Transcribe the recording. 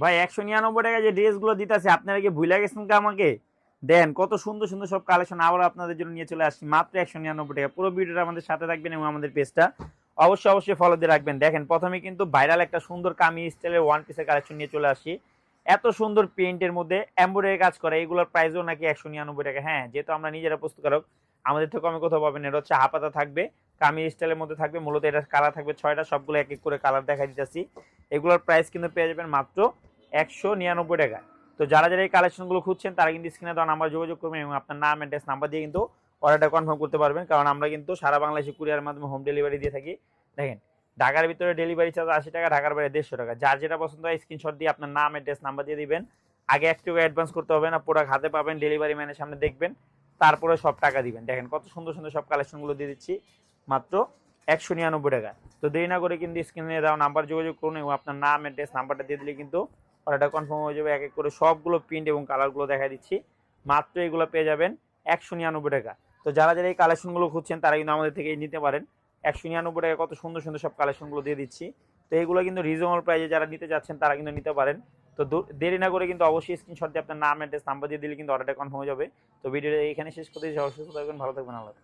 ভাই 199 টাকা যে ড্রেসগুলো দিতেছে আপনারা কি ভুলে গেছেন কি আমাকে? দেন কত সুন্দর সুন্দর সব কালেকশন আবার আপনাদের জন্য নিয়ে চলে আসছি মাত্র 199 টাকা। পুরো ভিডিওটা আমাদের সাথে থাকবেন এবং আমাদের পেজটা অবশ্যই ফলো দিয়ে রাখবেন। দেখেন প্রথমে কিন্তু ভাইরাল একটা সুন্দর কামিজ স্টাইলের ওয়ান পিসের কালেকশন নিয়ে চলে আসি। এত সুন্দর প্রিন্টের মধ্যে এমব্রয়ডারি কাজ করা, এগুলোর প্রাইসও নাকি 199 টাকা। হ্যাঁ, যেহেতু আমরা নিজেরা প্রস্তুতকারক, আমাদের থেকে কমে কোথাও পাবেন না। এটা হচ্ছে হাফাতা থাকবে, কামিজ স্টাইলের মধ্যে থাকবে। মূলত এটা কালার থাকবে 6টা, সবগুলো এক এক করে কালার দেখা দিতেছি। এগুলোর প্রাইস কিন্তু পেয়ে যাবেন মাত্র 199 টাকা। তো যারা এই কালেকশনগুলো খুঁজছেন তারা কিন্তু স্ক্রিনে দেওয়া নাম্বার যোগাযোগ করবেন এবং আপনার নাম অ্যাড্রেস নাম্বার দিয়ে কিন্তু অর্ডারটা কনফার্ম করতে পারবেন। কারণ আমরা কিন্তু সারা বাংলাদেশে কুরিয়ার মাধ্যমে হোম ডেলিভারি দিয়ে থাকি। দেখেন, ঢাকার ভিতরে ডেলিভারি চার্জ 80 টাকা, ঢাকার বাইরে 150 টাকা। যার যেটা পছন্দ হয় স্ক্রিনশট দিয়ে আপনার নাম অ্যাড্রেস নাম্বার দিয়ে দিবেন। আগে একটু অ্যাডভান্স করতে হবে না, প্রোডাক্ট হাতে পাবেন, ডেলিভারি ম্যানের সামনে দেখবেন, তারপরে সব টাকা দিবেন। দেখেন কত সুন্দর সুন্দর সব কালেকশনগুলো দিয়ে দিচ্ছি মাত্র 199 টাকা। তো দেরি না করে কিন্তু স্ক্রিনে দেওয়া নাম্বার যোগাযোগ করুন এবং আপনার নাম অ্যাড্রেস নাম্বারটা দিয়ে দিলে কিন্তু অর্ডারটা কনফার্ম হয়ে যাবে। এক এক করে সবগুলো প্রিন্ট এবং কালারগুলো দেখা দিচ্ছি। মাত্র এগুলো পেয়ে যাবেন 199 টাকা। তো যারা এই কালেকশনগুলো খুঁজছেন তারা কিন্তু আমাদের থেকে নিতে পারেন। 199 টাকা কত সুন্দর সুন্দর সব কালেকশনগুলো দিয়ে দিচ্ছি। তো এগুলো কিন্তু রিজনেবল প্রাইসে যারা নিতে যাচ্ছেন তারা কিন্তু নিতে পারেন। তো দেরি না করে কিন্তু অবশ্যই স্ক্রিনশট দিয়ে আপনার নাম অ্যাড্রেস নাম্বার দিয়ে দিলে কিন্তু অর্ডারটা কনফার্ম হয়ে যাবে। তো ভিডিওটা এখানে শেষ করতে, অবশ্যই ভালো থাকবেন। আল্লাহ।